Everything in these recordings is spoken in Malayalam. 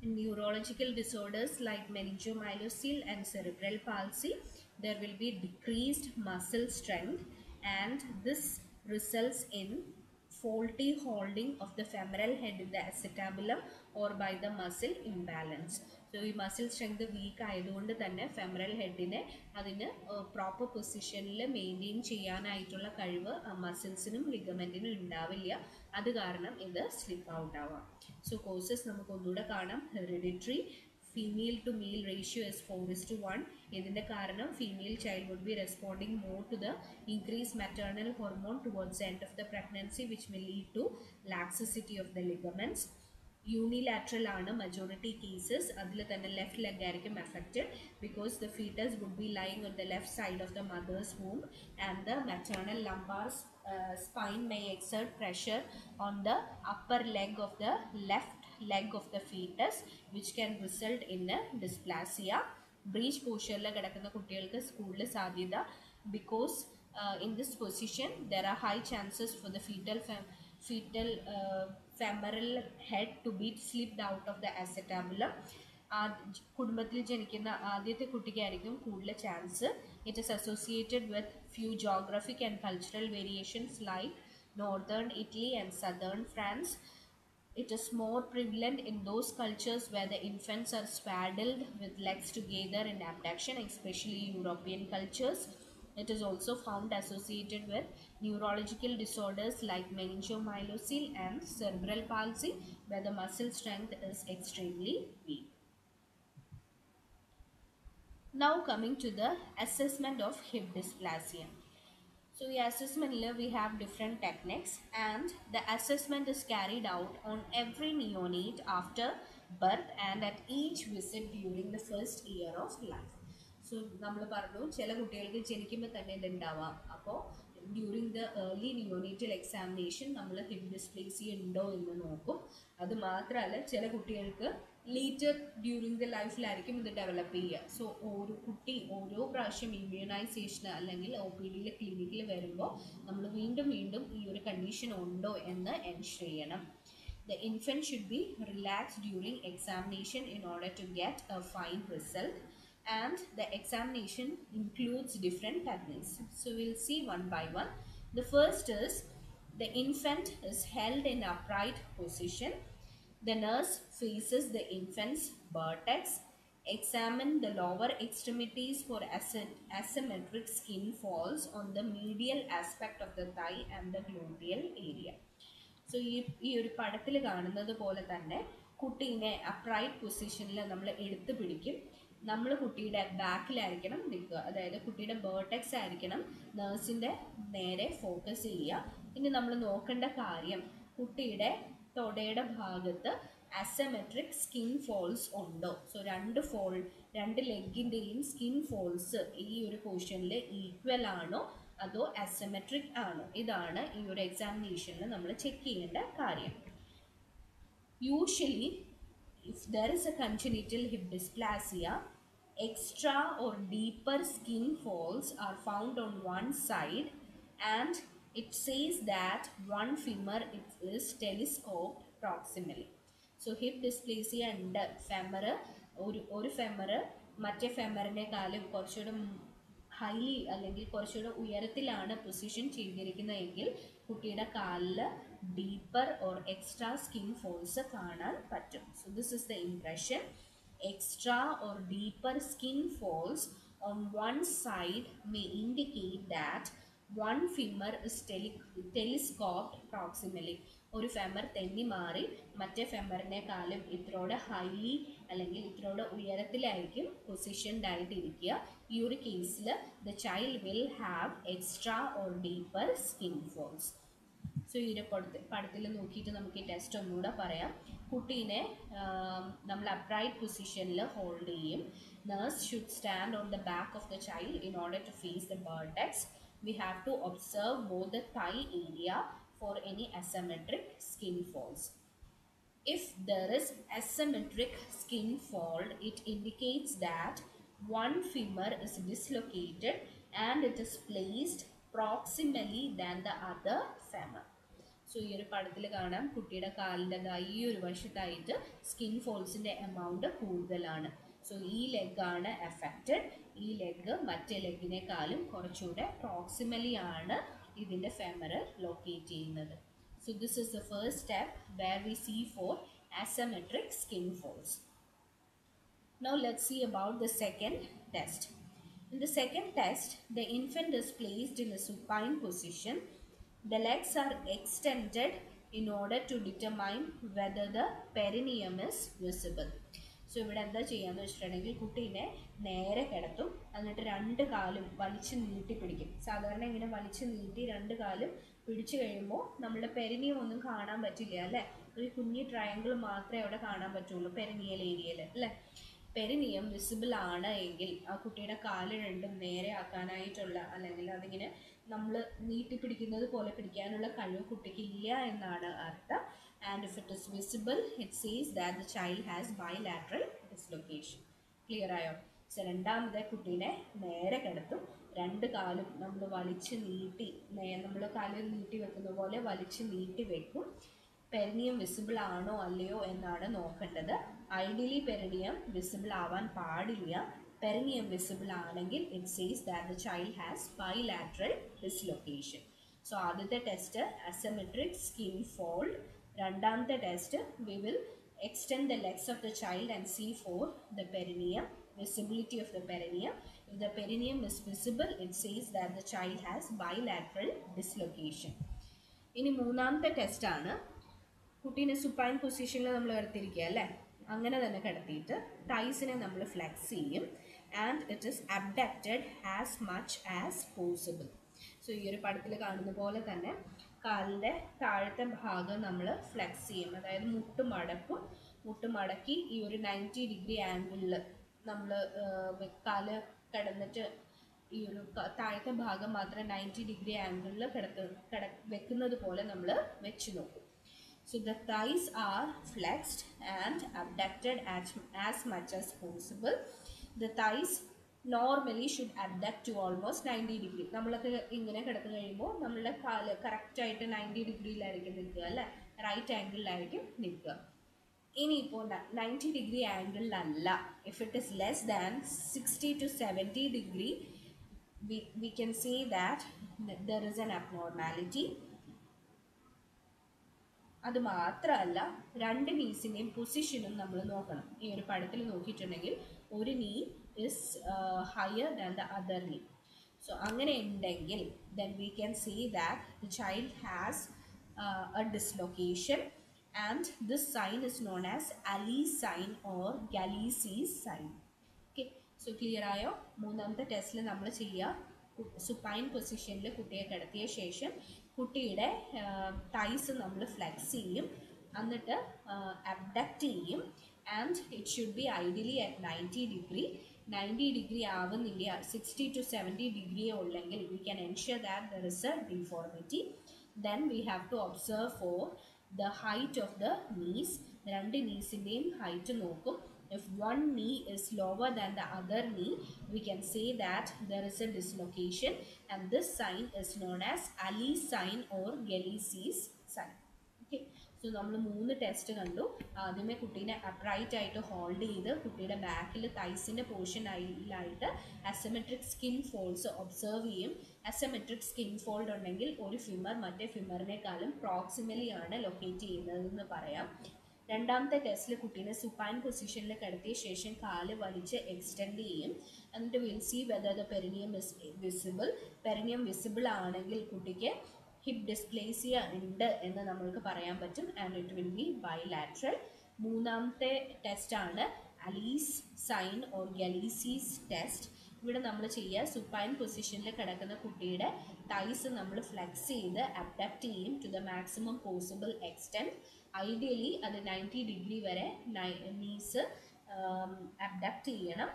In neurological disorders like meningomyelocele and cerebral palsy, there will be decreased muscle strength, and this results in faulty holding of the femoral head in the acetabulum or by the muscle imbalance. So ഈ മസിൽ സ്ട്രെങ്ത് വീക്ക് ആയതുകൊണ്ട് തന്നെ ഫെമറൽ ഹെഡിനെ അതിന് പ്രോപ്പർ പൊസിഷനിൽ മെയിൻറ്റെയിൻ ചെയ്യാനായിട്ടുള്ള കഴിവ് മസിൽസിനും ലിഗമെൻറ്റിനും ഉണ്ടാവില്ല. അത് കാരണം ഇത് സ്ലിപ്പ് ഔട്ട് ആവാം. സോ കോസസ് നമുക്ക് ഒന്നുകൂടെ കാണാം. Hereditary, female to male ratio is 4:1. ഇതിന്റെ കാരണം female child would be responding more to the increased maternal hormone towards the end of the pregnancy, which may lead to laxity of the ligaments. Unilateral ആണ് majority cases. അതിൽ തന്നെ ലെഫ്റ്റ് ലെഗ് ആയിരിക്കും affected because the fetus would be lying on the left side of the mother's womb and the maternal lumbar spine may exert pressure on the upper leg of the left leg of the fetus, which can result in a dysplasia. Breech posture കിടക്കുന്ന കുട്ടികൾക്ക് സ്കൂളിൽ സാധ്യത because in this position there are high chances for the femoral head to be slipped out of the acetabulum. കുടുംബത്തിൽ ജനിക്കുന്ന ആദ്യത്തെ കുട്ടിക്കായിരിക്കും കൂടുതൽ chance. It is associated with few geographic and cultural variations like northern Italy and southern France. It is more prevalent in those cultures where the infants are swaddled with legs together in abduction, especially European cultures. It is also found associated with neurological disorders like meningomyelocele and cerebral palsy, where the muscle strength is extremely weak. Now coming to the assessment of hip dysplasia. So the assessment we have different techniques, and the assessment is carried out on every neonate after birth and at each visit during the first year of life. So നമ്മൾ പറഞ്ഞു ചില കുട്ടികൾക്ക് ജനിക്കുമ്പോൾ തന്നെ ഇതുണ്ടാവാം. അപ്പോൾ during the early neonatal examination നമ്മൾ ഹിപ്പ് ഡിസ്പ്ലേസിയ ഉണ്ടോ എന്ന് നോക്കും. അത് മാത്രമല്ല ചില കുട്ടികൾക്ക് ലേറ്റർ ഡ്യൂറിങ് ദ ലൈഫിലായിരിക്കും ഇത് ഡെവലപ്പ് ചെയ്യുക. സോ ഓരോ കുട്ടി ഓരോ പ്രാവശ്യം ഇമ്മ്യൂണൈസേഷൻ അല്ലെങ്കിൽ ഒ പി ഡിയിലെ ക്ലിനിക്കിൽ വരുമ്പോൾ നമ്മൾ വീണ്ടും വീണ്ടും ഈ ഒരു കണ്ടീഷൻ ഉണ്ടോ എന്ന് എൻഷുർ ചെയ്യണം. The infant should be relaxed during examination in order to get a fine result, and the examination includes different techniques. So we'll see one by one. The first is the infant is held in upright position. The nurse faces the infant's buttocks. Examine the lower extremities for asymmetric skin falls on the medial aspect of the thigh and the gluteal area. So ഈ ഒരു പടത്തിൽ കാണുന്നത് പോലെ തന്നെ കുട്ടീനെ അപ്രൈറ്റ് പൊസിഷനിൽ നമ്മൾ എടുത്തു പിടിക്കും. നമ്മൾ കുട്ടിയുടെ ബാക്കിലായിരിക്കണം നിൽക്കുക, അതായത് കുട്ടിയുടെ ബേർടെക്സ് ആയിരിക്കണം നേഴ്സിൻ്റെ നേരെ ഫോക്കസ് ചെയ്യുക. ഇനി നമ്മൾ നോക്കേണ്ട കാര്യം കുട്ടിയുടെ തൊടയുടെ ഭാഗത്ത് അസമെട്രിക് സ്കിൻ ഫോൾസ് ഉണ്ടോ. സോ രണ്ട് ലെഗിൻ്റെയും സ്കിൻ ഫോൾസ് ഈ ഒരു പോർഷനിൽ ഈക്വൽ ആണോ അതോ അസമെട്രിക് ആണോ, ഇതാണ് ഈ ഒരു എക്സാമിനേഷനിൽ നമ്മൾ ചെക്ക് ചെയ്യേണ്ട കാര്യം. Usually if there is a congenital hip dysplasia, extra or deeper skin folds are found on one side, and it says that one femur is telescoped proximally. So hip dysplasia ഉണ്ട്. ഒരു ഫെമർ മറ്റേ ഫെമറിനെക്കാളും കുറച്ചുകൂടെ ഹൈലി അല്ലെങ്കിൽ കുറച്ചുകൂടെ ഉയരത്തിലാണ് പൊസിഷൻ ചെയ്തിരിക്കുന്നതെങ്കിൽ കുട്ടിയുടെ കാലിൽ deeper or extra skin folds കാണാൻ പറ്റും. So this is the impression. Extra or deeper skin folds on one side may indicate that one femur is telescoped proximally. ഒരു ഫെമർ തെന്നി മാറി മറ്റേ ഫെമറിനെക്കാളും ഇത്രയോടെ ഹൈലി അല്ലെങ്കിൽ ഇത്രയോടെ ഉയരത്തിലായിരിക്കും പൊസിഷൻഡ് ആയിട്ട് ഇരിക്കുക. ഈ ഒരു കേസിൽ the child will have extra or deeper skin folds. So ഈ ഒരു പടത്തിൽ നോക്കിയിട്ട് നമുക്ക് ഈ ടെസ്റ്റ് ഒന്നുകൂടെ പറയാം. കുട്ടീനെ നമ്മൾ അപ്രൈറ്റ് പൊസിഷനിൽ ഹോൾഡ് ചെയ്യും. Nurse should stand on the back of the child in order to face the vertex. We have to observe both the thigh area for any asymmetric skin folds. If there is asymmetric skin fold, it indicates that one femur is dislocated and it is placed proximally than the other femur. So ഈ ഒരു പടത്തിൽ കാണാം കുട്ടിയുടെ കാലിൻ്റെ ഈ ഒരു വശത്തായിട്ട് സ്കിൻ ഫോൾസിൻ്റെ എമൗണ്ട് കൂടുതലാണ്. സോ ഈ ലെഗാണ് എഫക്റ്റഡ്. ഈ ലെഗ് മറ്റേ ലെഗിനേക്കാളും കുറച്ചുകൂടെ പ്രോക്സിമലി ആണ് ഇതിൻ്റെ ഫെമറൽ ലൊക്കേറ്റ് ചെയ്യുന്നത്. So this is the first step where we see for asymmetric skin folds. Now let's see about the second test. In the second test, the infant is placed in a supine position. The legs are extended in order to determine whether the perineum is visible. So ഇവിടെ എന്താ ചെയ്യാന്ന് വെച്ചിട്ടുണ്ടെങ്കിൽ കുട്ടീനെ നേരെ കിടത്തും, എന്നിട്ട് രണ്ട് കാലും വലിച്ച് നീട്ടി പിടിക്കും. സാധാരണ ഇങ്ങനെ വലിച്ച് നീട്ടി രണ്ട് കാലും പിടിച്ചു കഴിയുമ്പോൾ നമ്മുടെ പെരിനിയം ഒന്നും കാണാൻ പറ്റില്ല അല്ലേ, ഒരു കുഞ്ഞി ട്രയാങ്കിൾ മാത്രമേ അവിടെ കാണാൻ പറ്റുള്ളൂ പെരിനിയൽ ഏരിയയിൽ അല്ലേ. പെരിനിയം വിസിബിൾ ആണ് എങ്കിൽ ആ കുട്ടിയുടെ കാല് രണ്ടും നേരെ ആക്കാനായിട്ടുള്ള അല്ലെങ്കിൽ അതിങ്ങനെ നമ്മൾ നീട്ടിപ്പിടിക്കുന്നത് പോലെ പിടിക്കാനുള്ള കഴിവ് കുട്ടിക്ക് ഇല്ല എന്നാണ് അർത്ഥം. And if it is visible, it says that the child has bilateral dislocation. Clear ആയോ? സോ രണ്ടാമത്തെ കുട്ടീനെ നേരെ കിടത്തും, രണ്ട് കാലും നമ്മൾ വലിച്ച് നീട്ടി, നമ്മൾ കാല് നീട്ടി വെക്കുന്ന പോലെ വലിച്ച് നീട്ടി വെക്കും. പെരിനിയം വിസിബിൾ ആണോ അല്ലയോ എന്നാണ് നോക്കേണ്ടത്. ഐഡിയലി പെരിനിയം വിസിബിൾ ആവാൻ പാടില്ല. പെരിനിയം വിസിബിൾ ആണെങ്കിൽ it says that the child has bilateral dislocation. So ആദ്യത്തെ ടെസ്റ്റ് അസിമെട്രിക് സ്കിൻ ഫോൾഡ്. രണ്ടാമത്തെ test we will extend the legs of the child and see for the perineum, visibility of the perineum. If the perineum is visible, it says that the child has bilateral dislocation. ഇനി മൂന്നാമത്തെ ടെസ്റ്റ് ആണ്, കുട്ടീനെ സുപ്പൈൻ പൊസിഷനിൽ നമ്മൾ കിടത്തിയിരിക്കുക അല്ലേ, അങ്ങനെ തന്നെ കിടത്തിയിട്ട് ടൈസിനെ നമ്മൾ ഫ്ലെക്സ് ചെയ്യും and it is abducted as much as possible. So ഈ ഒരു പടത്തിൽ കാണുന്ന പോലെ തന്നെ കാലിൻ്റെ താഴത്തെ ഭാഗം നമ്മൾ ഫ്ലെക്സ് ചെയ്യും, അതായത് മുട്ട് മടക്കി ഈ ഒരു 90 ഡിഗ്രി ആംഗിളിൽ നമ്മൾ കാല് കിടന്നിട്ട് ഈ ഒരു താഴത്തെ ഭാഗം മാത്രം 90 ഡിഗ്രി ആംഗിളിൽ വെക്കുന്നത് പോലെ നമ്മൾ വെച്ച് നോക്കും. So the thighs are flexed and abducted as much as possible. The thighs normally should abduct to almost 90 degree. നമ്മളൊക്കെ ഇങ്ങനെ കിടന്നു കഴിയുമ്പോൾ നമ്മളുടെ കാല് കറക്റ്റായിട്ട് 90 ഡിഗ്രിയിലായിരിക്കും നിൽക്കുക അല്ലേ, റൈറ്റ് ആംഗിളിലായിരിക്കും നിൽക്കുക. ഇനിയിപ്പോൾ 90 degree ആംഗിളിലല്ല, if it is less than 60 to 70 degree, we can say that there is an abnormality. അത് മാത്രമല്ല രണ്ട് നീസിൻ്റെയും പൊസിഷനും നമ്മൾ നോക്കണം. ഈ ഒരു പടത്തിൽ നോക്കിയിട്ടുണ്ടെങ്കിൽ ഒരു നീ is higher than the other നീ. സോ അങ്ങനെ ഉണ്ടെങ്കിൽ then we can say that the child has a dislocation and this sign is known as Ali's sign or Galease's sign. Okay, so clear ആയോ? മൂന്നാമത്തെ ടെസ്റ്റിൽ നമ്മൾ ചെയ്യുക, സുപ്പൈൻ പൊസിഷനിൽ കുട്ടിയെ കിടത്തിയ ശേഷം കുട്ടിയുടെ ടൈസ് നമ്മൾ ഫ്ലെക്സ് ചെയ്യും, എന്നിട്ട് അബ്ഡക്റ്റ് ചെയ്യും and it should be ideally at 90 degree. 90 degree ആവുന്നില്ല, 60 to 70 ഡിഗ്രിയേ ഉള്ളെങ്കിൽ we can ensure that there is a deformity. Then we have to observe for the height of the knees. രണ്ട് നീസിൻ്റെയും ഹൈറ്റ് നോക്കും. If one knee is lower than the other knee, we can say that there is a dislocation and this sign is known as Ali's sign or Galease's sign. Okay, so നമ്മൾ 3 ടെസ്റ്റ് കണ്ടു. ആദ്യമേ കുട്ടീനെ അപ്രൈറ്റ് ആയിട്ട് ഹോൾഡ് ചെയ്ത് കുട്ടിയുടെ ബാക്കിൽ തൈസിൻ്റെ പോർഷനായിട്ട് അസിമെട്രിക് സ്കിൻ ഫോൾഡ്സ് ഒബ്സർവ് ചെയ്യും. അസിമെട്രിക് സ്കിൻ ഫോൾഡ് ഉണ്ടെങ്കിൽ ഒരു ഫിമർ മറ്റേ ഫിമറിനേക്കാളും പ്രോക്സിമലി ആണ് ലൊക്കേറ്റ് ചെയ്യുന്നതെന്ന് പറയാം. രണ്ടാമത്തെ ടെസ്റ്റിൽ കുട്ടീനെ സുപ്പൈൻ പൊസിഷനിൽ കിടത്തിയ ശേഷം കാല് വലിച്ച് എക്സ്റ്റെൻഡ് ചെയ്യും, എന്നിട്ട് will see whether the perineum is visible. Perineum visible ആണെങ്കിൽ കുട്ടിക്ക് ഹിപ്പ് ഡിസ്പ്ലേസിയ ഉണ്ട് എന്ന് നമ്മൾക്ക് പറയാൻ പറ്റും and it will be bilateral. മൂന്നാമത്തെ ടെസ്റ്റാണ് അലീസ് സൈൻ ഓർ ഗലീസീസ് ടെസ്റ്റ്. ഇവിടെ നമ്മൾ ചെയ്യുക, സുപ്പൈൻ പൊസിഷനിൽ കിടക്കുന്ന കുട്ടിയുടെ തൈസ് നമ്മൾ ഫ്ലെക്സ് ചെയ്ത് അബ്ഡക്റ്റ് ചെയ്യും to the maximum possible extent. Ideally അത് 90 ഡിഗ്രി വരെ നീസ് അബ്ഡക്റ്റ് ചെയ്യണം.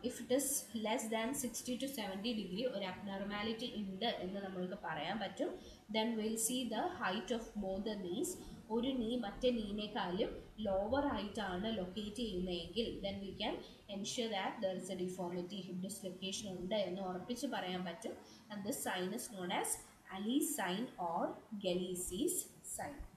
If it is less than 60 to 70 degree ഒരു അബ്നോർമാലിറ്റി ഉണ്ട് എന്ന് നമ്മൾക്ക് പറയാൻ പറ്റും. Then will see the height of both the knees. ഒരു നീ മറ്റേ നീനേക്കാളും ലോവർ ആയിട്ടാണ് ലൊക്കേറ്റ് ചെയ്യുന്നതെങ്കിൽ then we can ensure that there is a deformity, hip dislocation ഉണ്ട് എന്ന് ഉറപ്പിച്ച് പറയാൻ പറ്റും. And this sign is known as Ali sign or Galicis sign.